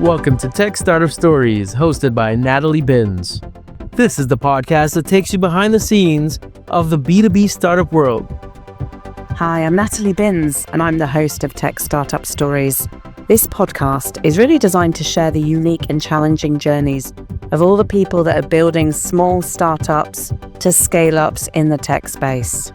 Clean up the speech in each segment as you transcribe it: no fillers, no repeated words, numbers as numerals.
Welcome to Tech Startup Stories, hosted by Natalie Binns. This is the podcast that takes you behind the scenes of the B2B startup world. Hi, I'm Natalie Binns, and I'm the host of Tech Startup Stories. This podcast is really designed to share the unique and challenging journeys of all the people that are building small startups to scale-ups in the tech space.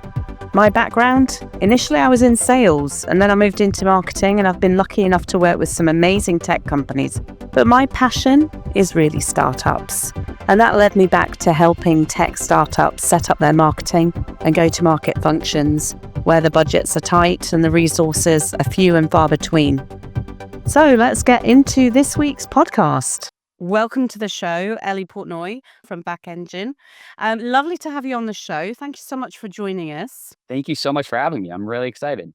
My background? Initially, I was in sales, and then I moved into marketing, and I've been lucky enough to work with some amazing tech companies. But my passion is really startups. And that led me back to helping tech startups set up their marketing and go-to-market functions where the budgets are tight and the resources are few and far between. So let's get into this week's podcast. Welcome to the show, Eli Portnoy from BackEngine. Lovely to have you on the show. Thank you so much for joining us. Thank you so much for having me. I'm really excited.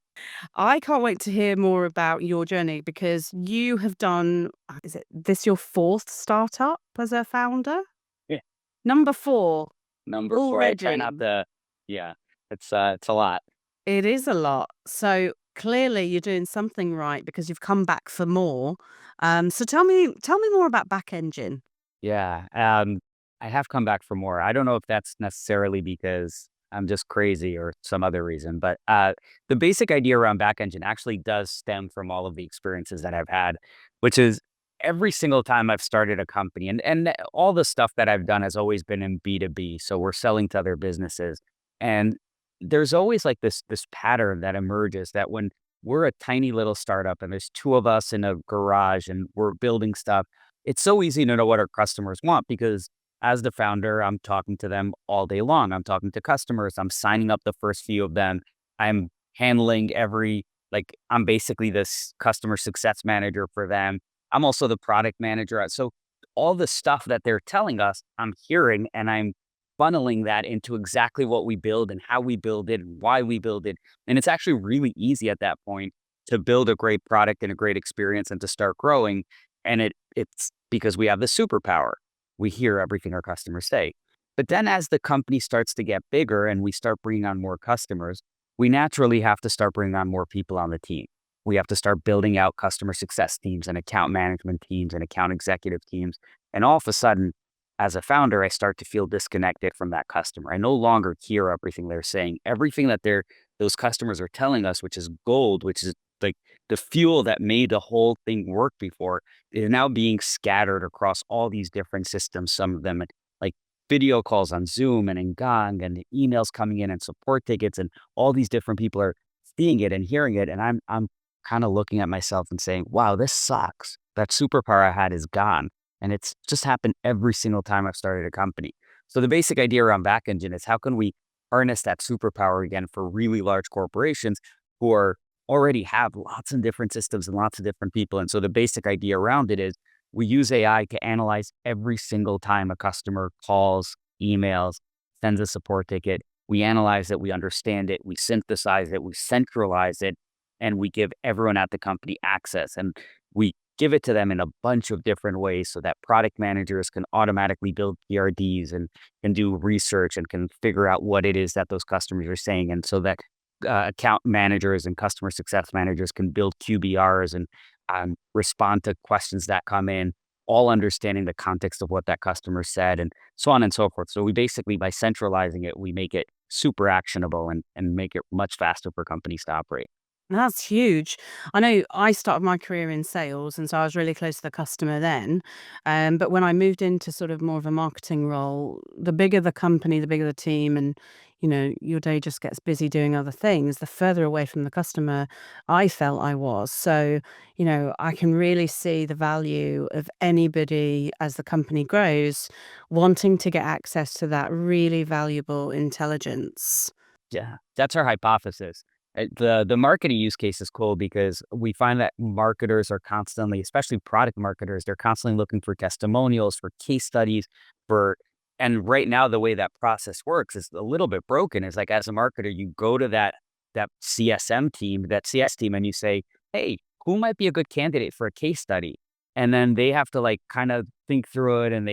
I can't wait to hear more about your journey because you have done, is it this your fourth startup as a founder? Yeah. Number 4. Number 4. I try not to. Yeah, it's a lot. It is a lot. So clearly you're doing something right because you've come back for more. So tell me more about BackEngine. Yeah. I have come back for more. I don't know if that's necessarily because I'm just crazy or some other reason, but the basic idea around BackEngine actually does stem from all of the experiences that I've had, which is every single time I've started a company and all the stuff that I've done has always been in B2B. So we're selling to other businesses. And there's always like this pattern that emerges that when we're a tiny little startup and there's 2 of us in a garage and we're building stuff, it's so easy to know what our customers want because as the founder, I'm talking to them all day long. I'm talking to customers. I'm signing up the first few of them. I'm handling I'm basically this customer success manager for them. I'm also the product manager. So all the stuff that they're telling us, I'm hearing and I'm funneling that into exactly what we build and how we build it and why we build it. And it's actually really easy at that point to build a great product and a great experience and to start growing. And it's because we have the superpower. We hear everything our customers say. But then as the company starts to get bigger and we start bringing on more customers, we naturally have to start bringing on more people on the team. We have to start building out customer success teams and account management teams and account executive teams. And all of a sudden, as a founder, I start to feel disconnected from that customer. I no longer hear everything they're saying. Everything that those customers are telling us, which is gold, which is like the fuel that made the whole thing work before, is now being scattered across all these different systems. Some of them like video calls on Zoom and in Gong and emails coming in and support tickets, and all these different people are seeing it and hearing it. And I'm kind of looking at myself and saying, wow, this sucks. That superpower I had is gone. And it's just happened every single time I've started a company. So the basic idea around BackEngine is how can we harness that superpower again for really large corporations who already have lots of different systems and lots of different people. And so the basic idea around it is we use AI to analyze every single time a customer calls, emails, sends a support ticket. We analyze it, we understand it, we synthesize it, we centralize it, and we give everyone at the company access. And we give it to them in a bunch of different ways so that product managers can automatically build PRDs and can do research and can figure out what it is that those customers are saying. And so that account managers and customer success managers can build QBRs and respond to questions that come in, all understanding the context of what that customer said and so on and so forth. So we basically, by centralizing it, we make it super actionable and make it much faster for companies to operate. That's huge. I know I started my career in sales, and so I was really close to the customer then. But when I moved into sort of more of a marketing role, the bigger the company, the bigger the team, and your day just gets busy doing other things, the further away from the customer I felt I was. So, I can really see the value of anybody as the company grows, wanting to get access to that really valuable intelligence. Yeah, that's our hypothesis. The marketing use case is cool because we find that marketers are constantly, especially product marketers, they're constantly looking for testimonials, for case studies, and right now the way that process works is a little bit broken. It's like as a marketer, you go to that CSM team, that CS team, and you say, hey, who might be a good candidate for a case study? And then they have to like kind of think through it, and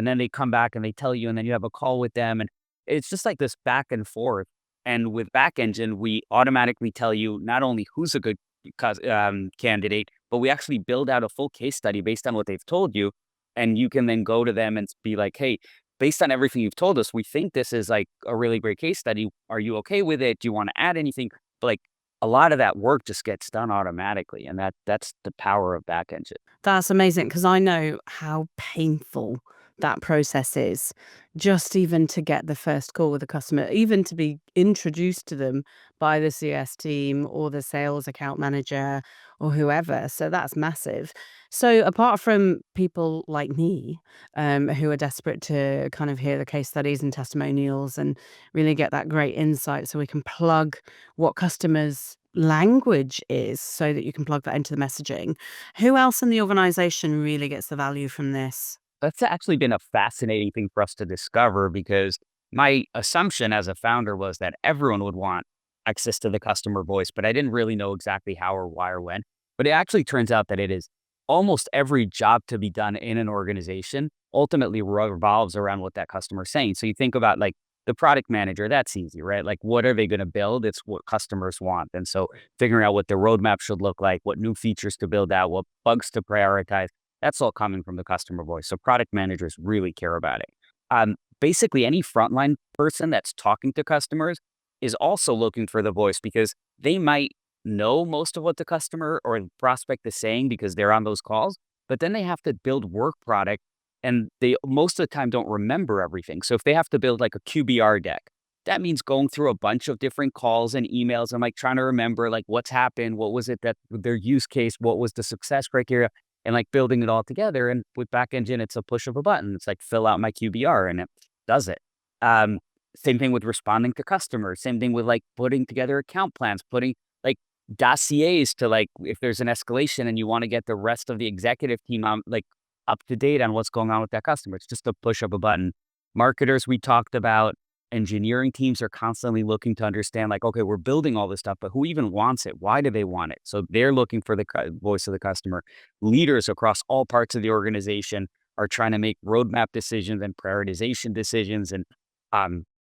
then they come back and they tell you, and then you have a call with them, and it's just like this back and forth. And with BackEngine, we automatically tell you not only who's a good candidate, but we actually build out a full case study based on what they've told you. And you can then go to them and be like, hey, based on everything you've told us, we think this is like a really great case study. Are you okay with it? Do you want to add anything? But like a lot of that work just gets done automatically. And that's the power of BackEngine. That's amazing because I know how painful that process is. Just even to get the first call with a customer, even to be introduced to them by the CS team or the sales account manager or whoever. So that's massive. So apart from people like me, who are desperate to kind of hear the case studies and testimonials and really get that great insight so we can plug what customers' language is so that you can plug that into the messaging. Who else in the organization really gets the value from this? That's actually been a fascinating thing for us to discover because my assumption as a founder was that everyone would want access to the customer voice, but I didn't really know exactly how or why or when. But it actually turns out that it is almost every job to be done in an organization ultimately revolves around what that customer is saying. So you think about like the product manager, that's easy, right? Like what are they going to build? It's what customers want. And so figuring out what the roadmap should look like, what new features to build out, what bugs to prioritize, that's all coming from the customer voice. So product managers really care about it. Basically, any frontline person that's talking to customers is also looking for the voice because they might know most of what the customer or prospect is saying because they're on those calls, but then they have to build work product and they most of the time don't remember everything. So if they have to build like a QBR deck, that means going through a bunch of different calls and emails and like trying to remember like what's happened, what was it that their use case, what was the success criteria, and like building it all together. And with BackEngine, it's a push of a button. It's like fill out my QBR and it does it. Um, Same thing with responding to customers. Same thing with like putting together account plans, putting like dossiers to like if there's an escalation and you want to get the rest of the executive team on like up to date on what's going on with that customer. It's just a push of a button. Marketers, we talked about. Engineering teams are constantly looking to understand like, okay, we're building all this stuff, but who even wants it? Why do they want it? So they're looking for the voice of the customer. Leaders across all parts of the organization are trying to make roadmap decisions and prioritization decisions. And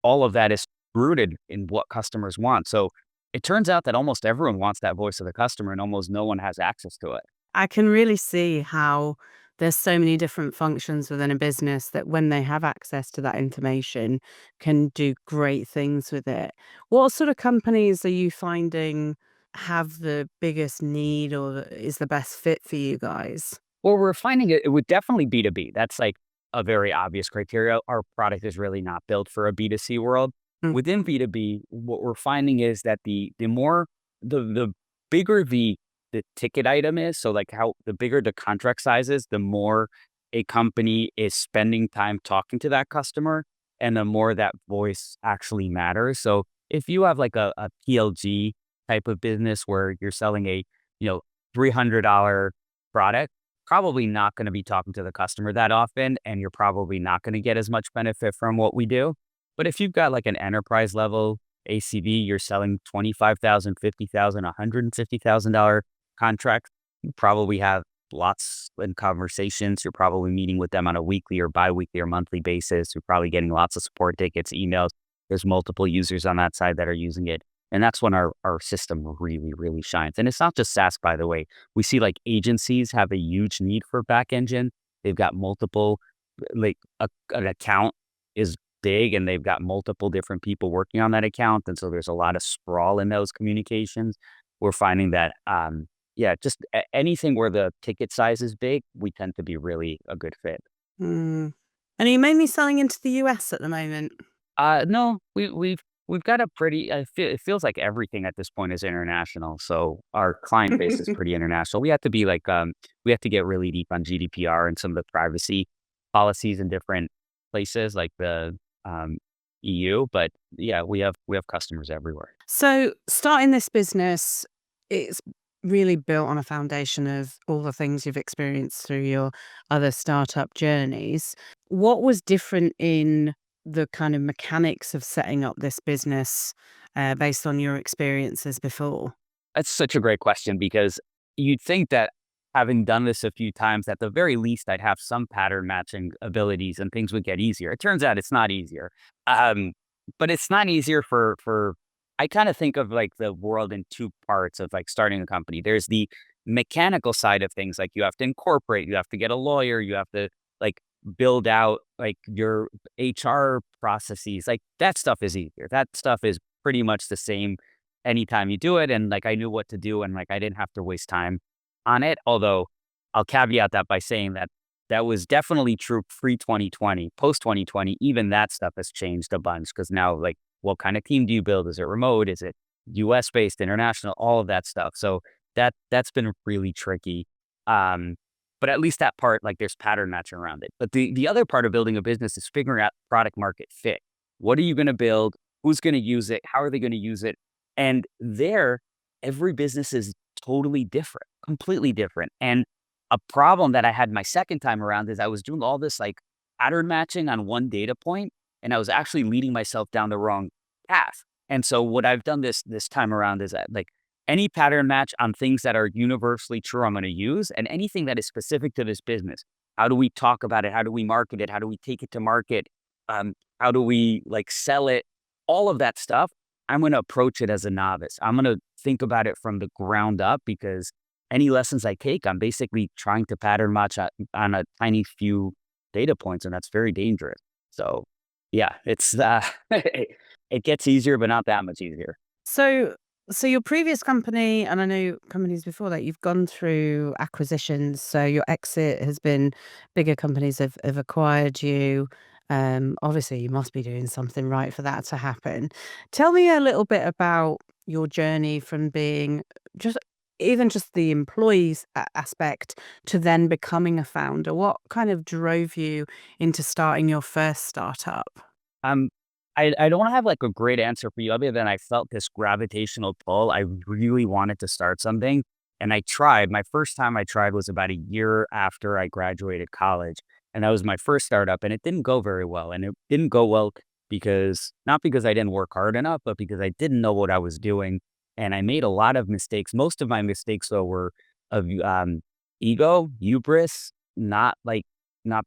all of that is rooted in what customers want. So it turns out that almost everyone wants that voice of the customer and almost no one has access to it. I can really see how there's so many different functions within a business that when they have access to that information can do great things with it. What sort of companies are you finding have the biggest need or is the best fit for you guys? Well, we're finding it would definitely B2B. That's like a very obvious criteria. Our product is really not built for a B2C world. Mm. Within B2B, what we're finding is that the more the bigger the ticket item is, so like how the bigger the contract size is, the more a company is spending time talking to that customer and the more that voice actually matters. So if you have like a PLG type of business where you're selling a, $300 product, probably not going to be talking to the customer that often, and you're probably not going to get as much benefit from what we do. But if you've got like an enterprise level ACV, you're selling $25,000, $50,000, $150,000 contract, you probably have lots in conversations. You're probably meeting with them on a weekly or biweekly or monthly basis. You're probably getting lots of support tickets, emails. There's multiple users on that side that are using it. And that's when our system really, really shines. And it's not just SaaS, by the way. We see like agencies have a huge need for BackEngine. They've got multiple, like an account is big and they've got multiple different people working on that account. And so there's a lot of sprawl in those communications. We're finding that, just anything where the ticket size is big, we tend to be really a good fit. Mm. And are you mainly selling into the US at the moment? No, we've got a pretty. It feels like everything at this point is international. So our client base is pretty international. We have to be like, we have to get really deep on GDPR and some of the privacy policies in different places, like the EU. But yeah, we have customers everywhere. So, starting this business, it's really built on a foundation of all the things you've experienced through your other startup journeys. What was different in the kind of mechanics of setting up this business based on your experiences before? That's such a great question because you'd think that having done this a few times, at the very least, I'd have some pattern matching abilities and things would get easier. It turns out it's not easier. Um, but it's not easier I kind of think of like the world in two parts of like starting a company. There's the mechanical side of things, like you have to incorporate, you have to get a lawyer, you have to like build out like your HR processes, like that stuff is easier. That stuff is pretty much the same anytime you do it. And like I knew what to do and like I didn't have to waste time on it. Although I'll caveat that by saying that that was definitely true pre 2020, post 2020. Even that stuff has changed a bunch because now, like, what kind of team do you build? Is it remote? Is it US based, international? All of that stuff. So that's been really tricky. Um, but at least that part, like, there's pattern matching around it. But the other part of building a business is figuring out product market fit. What are you going to build? Who's going to use it? How are they going to use it? And there, every business is totally different, completely different. And a problem that I had my second time around is I was doing all this like pattern matching on one data point, and I was actually leading myself down the wrong path. And so what I've done this time around is that like any pattern match on things that are universally true, I'm going to use, and anything that is specific to this business. How do we talk about it? How do we market it? How do we take it to market? How do we like sell it? All of that stuff. I'm going to approach it as a novice. I'm going to think about it from the ground up because any lessons I take, I'm basically trying to pattern match on a tiny few data points, and that's very dangerous. So, yeah, it's it gets easier, but not that much easier. So, so your previous company, and I know companies before that, you've gone through acquisitions. So your exit has been bigger companies have acquired you. Obviously, you must be doing something right for that to happen. Tell me a little bit about your journey from being just even just the employees aspect to then becoming a founder. What kind of drove you into starting your first startup? Um, I don't have like a great answer for you other than I felt this gravitational pull. I really wanted to start something, and I tried. My first time I tried was about a year after I graduated college, and that was my first startup, and it didn't go very well. And it didn't go well because not because I didn't work hard enough, but because I didn't know what I was doing, and I made a lot of mistakes. Most of my mistakes though were of ego, hubris, not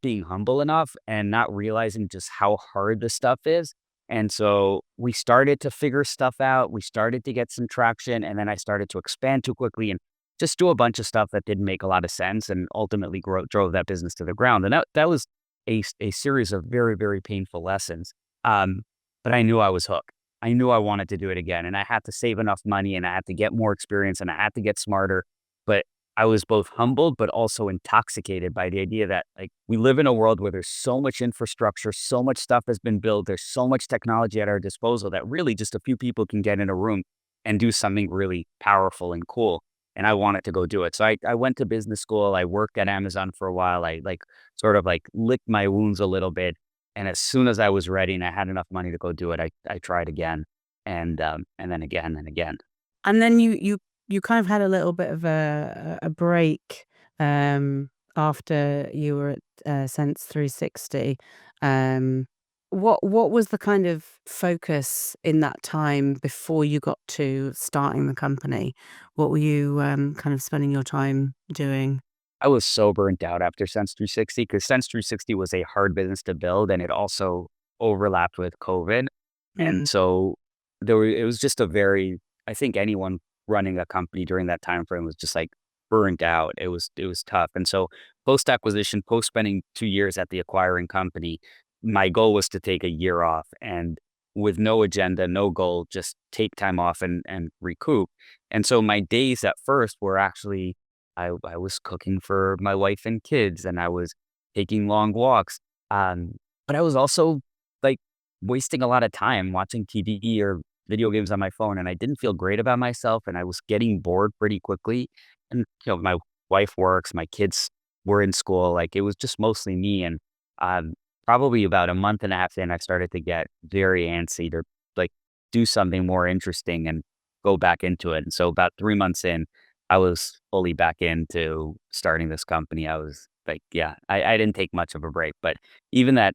being humble enough and not realizing just how hard this stuff is. And so we started to figure stuff out. We started to get some traction. And then I started to expand too quickly and just do a bunch of stuff that didn't make a lot of sense and ultimately drove that business to the ground. And that was a series of very, very painful lessons. But I knew I was hooked. I knew I wanted to do it again. And I had to save enough money and I had to get more experience and I had to get smarter. But I was both humbled, but also intoxicated by the idea that like we live in a world where there's so much infrastructure, so much stuff has been built. There's so much technology at our disposal that really just a few people can get in a room and do something really powerful and cool. And I wanted to go do it. So I went to business school. I worked at Amazon for a while. I like sort of like licked my wounds a little bit. And as soon as I was ready and I had enough money to go do it, I tried again and then again and again. And then you kind of had a little bit of a break, after you were at, Sense 360. Um, what was the kind of focus in that time before you got to starting the company? What were you, kind of spending your time doing? I was so burnt out after Sense 360 because Sense 360 was a hard business to build and it also overlapped with COVID. And Mm. so it was just I think anyone running a company during that time frame was just like burnt out. It was tough. And so post acquisition, post spending 2 years at the acquiring company, my goal was to take a year off and with no agenda, no goal, just take time off and recoup. And so my days at first were actually I was cooking for my wife and kids and I was taking long walks. But I was also like wasting a lot of time watching TV or video games on my phone, and I didn't feel great about myself, and I was getting bored pretty quickly. And my wife works, my kids were in school, like it was just mostly me. And probably about a month and a half in, I started to get very antsy to like do something more interesting and go back into it. And so about 3 months in, I was fully back into starting this company. I was like, yeah, I didn't take much of a break, but even that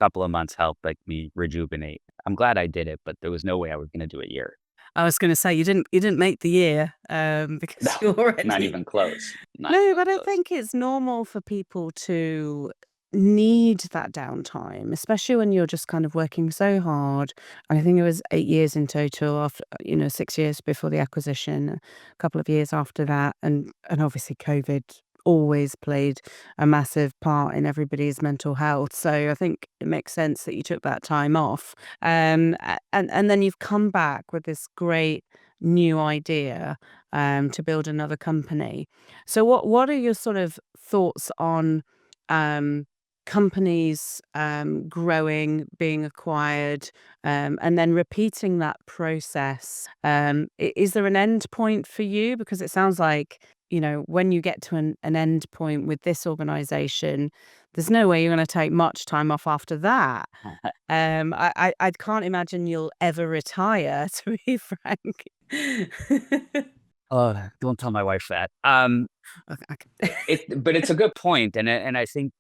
couple of months helped like me rejuvenate. I'm glad I did it, but there was no way I was going to do a year. I was gonna say you didn't make the year, No, because you're not already even close. Not No, even but I close. think it's normal for people to need that downtime, especially when you're just kind of working so hard. And I think it was 8 years in total after, 6 years before the acquisition, a couple of years after that. And obviously COVID always played a massive part in everybody's mental health. So I think it makes sense that you took that time off. And then you've come back with this great new idea to build another company. So what are your sort of thoughts on um companies growing, being acquired, and then repeating that process? Is there an end point for you? Because it sounds like, when you get to an end point with this organization, there's no way you're going to take much time off after that. I can't imagine you'll ever retire, to be frank. Oh, don't tell my wife that. Okay. But it's a good point, and I think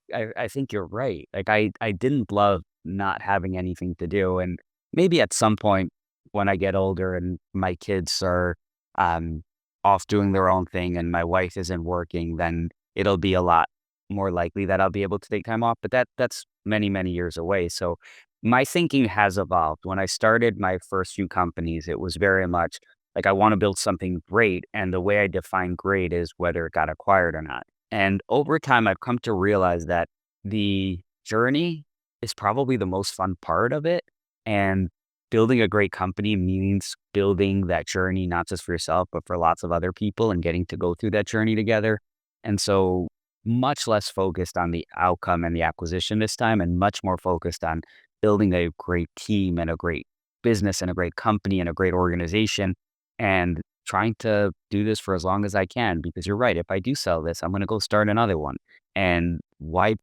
you're right. Like, I didn't love not having anything to do, and maybe at some point when I get older and my kids are, um, off doing their own thing and my wife isn't working, then it'll be a lot more likely that I'll be able to take time off, but that's many, many years away. So my thinking has evolved. When I started my first few companies, it was very much like, I want to build something great. And the way I define great is whether it got acquired or not. And over time, I've come to realize that the journey is probably the most fun part of it. And building a great company means building that journey, not just for yourself, but for lots of other people and getting to go through that journey together. And so, much less focused on the outcome and the acquisition this time, and much more focused on building a great team and a great business and a great company and a great organization, and trying to do this for as long as I can, because you're right. If I do sell this, I'm going to go start another one. And why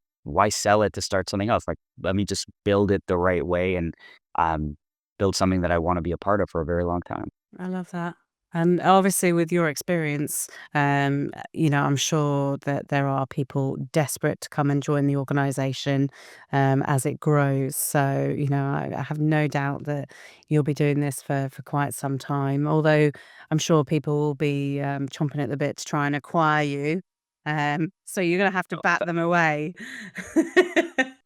sell it to start something else? Like, let me just build it the right way and um, build something that I want to be a part of for a very long time. I love that. And obviously, with your experience, I'm sure that there are people desperate to come and join the organization as it grows. So, I have no doubt that you'll be doing this for quite some time. Although I'm sure people will be chomping at the bit to try and acquire you. So you're going to have to bat them away.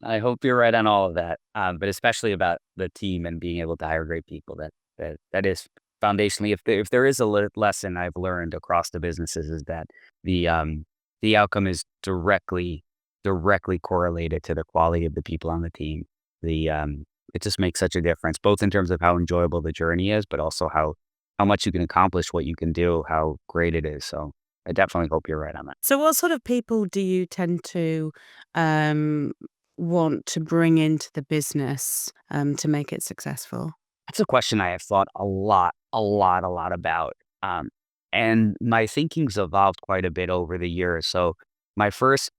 I hope you're right on all of that, but especially about the team and being able to hire great people. That is foundationally, if there is a lesson I've learned across the businesses, is that the um, the outcome is directly correlated to the quality of the people on the team. It just makes such a difference, both in terms of how enjoyable the journey is, but also how much you can accomplish, what you can do, how great it is. So I definitely hope you're right on that. So, what sort of people do you tend to um, want to bring into the business to make it successful? That's a question I have thought a lot about. And my thinking's evolved quite a bit over the years. So my first,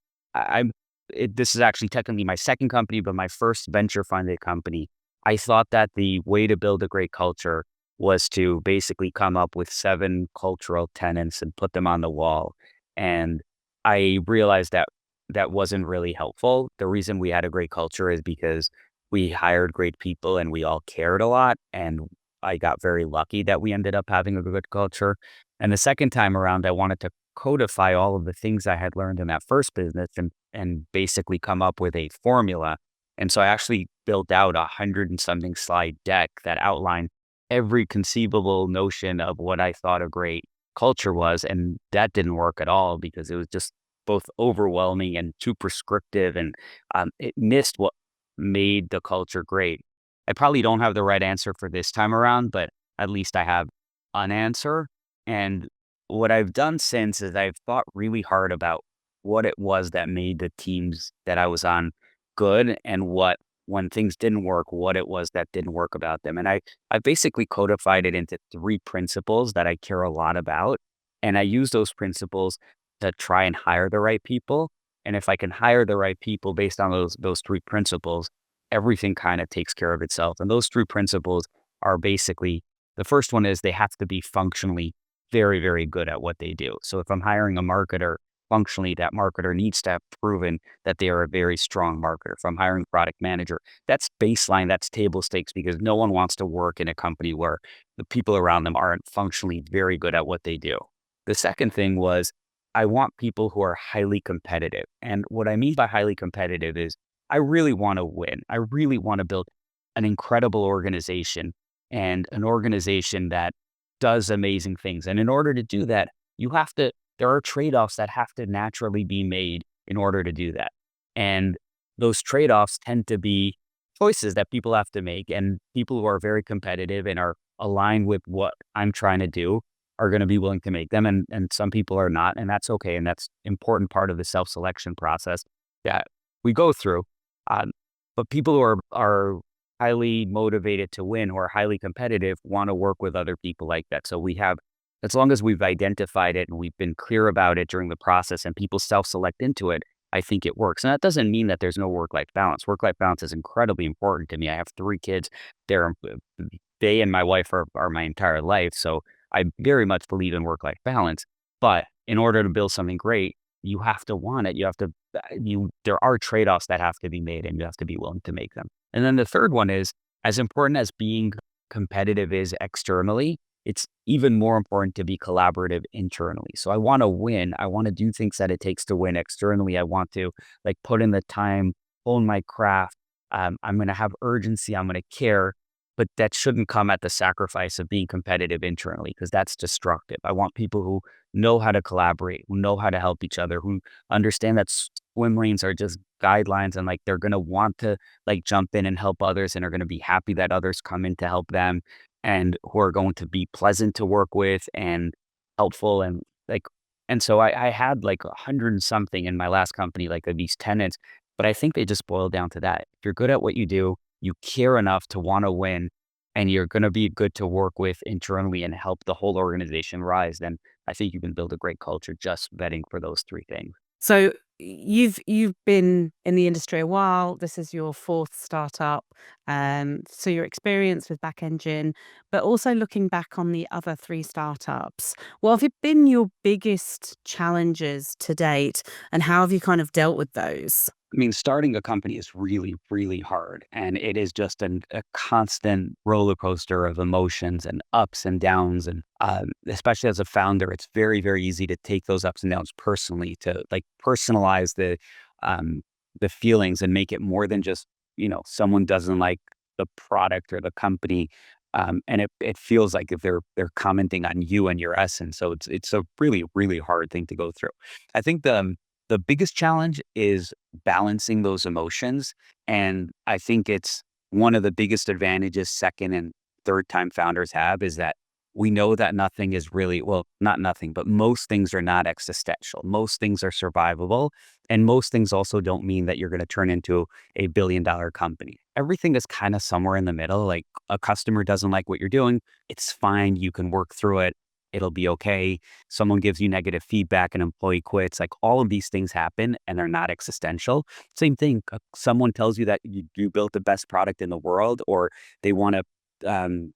this is actually technically my second company, but my first venture funded company. I thought that the way to build a great culture was to basically come up with 7 cultural tenets and put them on the wall. And I realized that that wasn't really helpful. The reason we had a great culture is because we hired great people and we all cared a lot. And I got very lucky that we ended up having a good culture. And the second time around, I wanted to codify all of the things I had learned in that first business and basically come up with a formula. And so I actually built out 100 and something slide deck that outlined every conceivable notion of what I thought a great culture was. And that didn't work at all because it was just both overwhelming and too prescriptive. And it missed what made the culture great. I probably don't have the right answer for this time around, but at least I have an answer. And what I've done since is I've thought really hard about what it was that made the teams that I was on good, and what, when things didn't work, what it was that didn't work about them. And I basically codified it into 3 principles that I care a lot about. And I use those principles to try and hire the right people. And if I can hire the right people based on those 3 principles, everything kind of takes care of itself. And those 3 principles are basically, the first one is they have to be functionally very, very good at what they do. So if I'm hiring a marketer, functionally that marketer needs to have proven that they are a very strong marketer. If I'm hiring a product manager, that's baseline, that's table stakes, because no one wants to work in a company where the people around them aren't functionally very good at what they do. The second thing was I want people who are highly competitive. And what I mean by highly competitive is I really want to win. I really want to build an incredible organization and an organization that does amazing things. And in order to do that, there are trade-offs that have to naturally be made in order to do that. And those trade-offs tend to be choices that people have to make. And people who are very competitive and are aligned with what I'm trying to do are going to be willing to make them. And some people are not, and that's okay. And that's important part of the self-selection process that we go through. Um, but people who are highly motivated to win or highly competitive want to work with other people like that. So as long as we've identified it and we've been clear about it during the process and people self-select into it, I think it works. And that doesn't mean that there's no work-life balance. Work-life balance is incredibly important to me. I have 3 kids. They and my wife are my entire life. So I very much believe in work-life balance. But in order to build something great, you have to want it. There are trade-offs that have to be made and you have to be willing to make them. And then the third one is, as important as being competitive is externally, it's even more important to be collaborative internally. So I want to win. I want to do things that it takes to win externally. I want to put in the time, hone my craft. I'm going to have urgency. I'm going to care, but that shouldn't come at the sacrifice of being competitive internally because that's destructive. I want people who know how to collaborate, who know how to help each other, who understand that swim lanes are just guidelines and they're going to want to jump in and help others and are going to be happy that others come in to help them and who are going to be pleasant to work with and helpful and so I had 100 and something in my last company, of these tenants, but I think they just boil down to that. If you're good at what you do, you care enough to want to win, and you're going to be good to work with internally and help the whole organization rise, then I think you can build a great culture just vetting for those 3 things. So you've been in the industry a while. This is your 4th startup. So your experience with BackEngine, but also looking back on the other 3 startups, what have been your biggest challenges to date, and how have you kind of dealt with those? I mean, starting a company is really, really hard. And it is just a constant roller coaster of emotions and ups and downs. And especially as a founder, it's very, very easy to take those ups and downs personally, to personalize the feelings and make it more than just, someone doesn't like the product or the company. And it feels like if they're commenting on you and your essence. So it's a really, really hard thing to go through. I think the biggest challenge is balancing those emotions. And I think it's one of the biggest advantages second and third time founders have is that we know that nothing is really, well, not nothing, but most things are not existential. Most things are survivable. And most things also don't mean that you're going to turn into a billion-dollar company. Everything is kind of somewhere in the middle. Like a customer doesn't like what you're doing. It's fine. You can work through it. It'll be okay. Someone gives you negative feedback, an employee quits. All of these things happen and they're not existential. Same thing. Someone tells you that you built the best product in the world, or they want to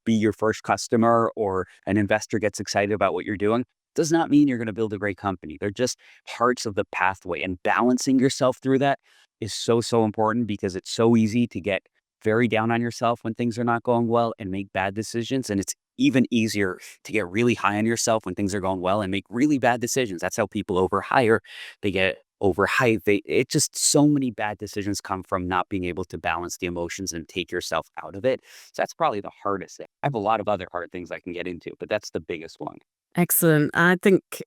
be your first customer, or an investor gets excited about what you're doing. Does not mean you're going to build a great company. They're just parts of the pathway, and balancing yourself through that is so, so important because it's so easy to get very down on yourself when things are not going well and make bad decisions. And it's even easier to get really high on yourself when things are going well and make really bad decisions. That's how people overhire. They get overhyped. It just so many bad decisions come from not being able to balance the emotions and take yourself out of it. So that's probably the hardest thing. I have a lot of other hard things I can get into, but that's the biggest one. Excellent. I think,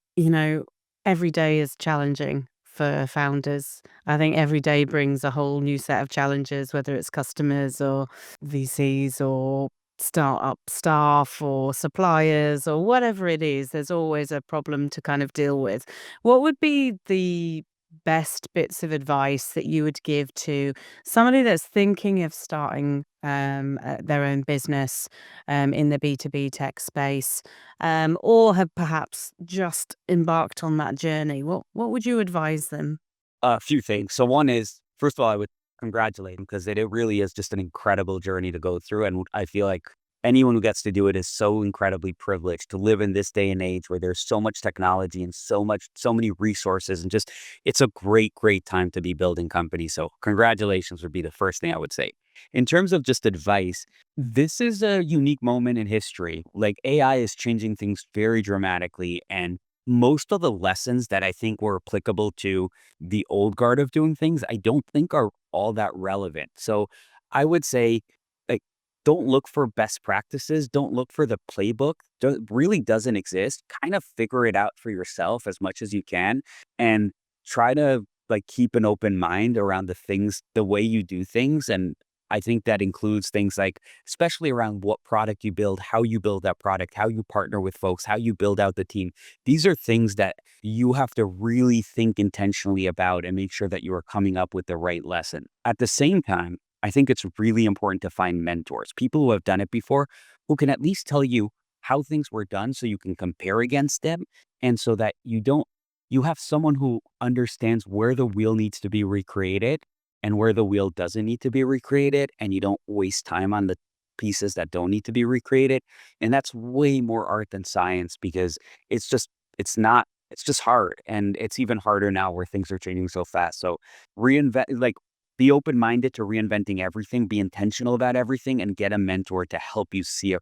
every day is challenging for founders. I think every day brings a whole new set of challenges, whether it's customers or VCs or startup staff or suppliers or whatever it is. There's always a problem to kind of deal with. What would be the best bits of advice that you would give to somebody that's thinking of starting their own business in the B2B tech space, or have perhaps just embarked on that journey? What would you advise them? A few things. So one is, first of all, I would congratulate him because it really is just an incredible journey to go through. And I feel like anyone who gets to do it is so incredibly privileged to live in this day and age where there's so much technology and so many resources, and just, it's a great, great time to be building companies. So congratulations would be the first thing I would say. In terms of just advice, this is a unique moment in history. AI is changing things very dramatically, and most of the lessons that I think were applicable to the old guard of doing things, I don't think are all that relevant. So I would say, like, don't look for best practices. Don't look for the playbook. Really doesn't exist. Kind of figure it out for yourself as much as you can, and try to like keep an open mind around the way you do things. And I think that includes things like, especially around what product you build, how you build that product, how you partner with folks, how you build out the team. These are things that you have to really think intentionally about and make sure that you are coming up with the right lesson. At the same time, I think it's really important to find mentors, people who have done it before, who can at least tell you how things were done so you can compare against them. And so that you have someone who understands where the wheel needs to be recreated and where the wheel doesn't need to be recreated, and you don't waste time on the pieces that don't need to be recreated. And that's way more art than science, because it's just hard. And it's even harder now where things are changing so fast. So be open-minded to reinventing everything, be intentional about everything, and get a mentor to help you see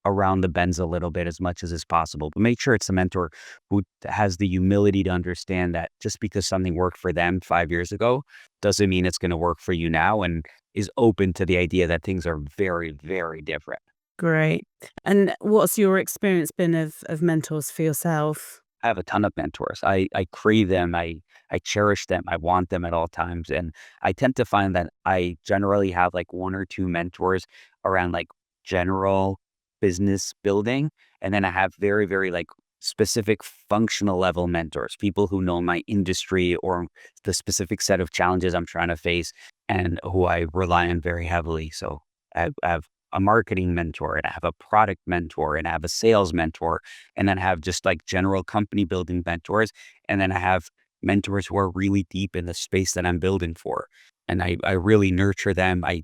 around the bends a little bit as much as is possible. But make sure it's a mentor who has the humility to understand that just because something worked for them 5 years ago doesn't mean it's going to work for you now, and is open to the idea that things are very, very different. Great. And what's your experience been of mentors for yourself? I have a ton of mentors. I crave them. I cherish them. I want them at all times. And I tend to find that I generally have like one or two mentors around like general business building. And then I have very, very like specific functional level mentors, people who know my industry or the specific set of challenges I'm trying to face, and who I rely on very heavily. So I have a marketing mentor, and I have a product mentor, and I have a sales mentor, and then I have just like general company building mentors. And then I have mentors who are really deep in the space that I'm building for. And I really nurture them. I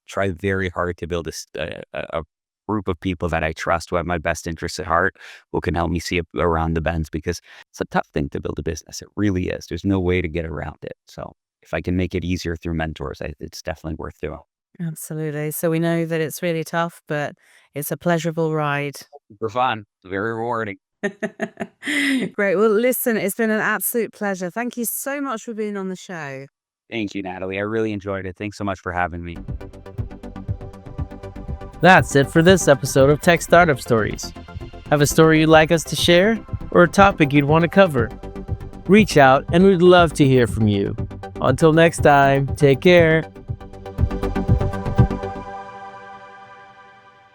try very hard to build a group of people that I trust, who have my best interests at heart, who can help me see around the bends, because it's a tough thing to build a business. It really is. There's no way to get around it. So if I can make it easier through mentors, it's definitely worth doing. Absolutely. So we know that it's really tough, but it's a pleasurable ride. For fun, very rewarding. Great. Well, listen, it's been an absolute pleasure. Thank you so much for being on the show. Thank you, Natalie. I really enjoyed it. Thanks so much for having me. That's it for this episode of Tech Startup Stories. Have a story you'd like us to share, or a topic you'd want to cover? Reach out and we'd love to hear from you. Until next time, take care.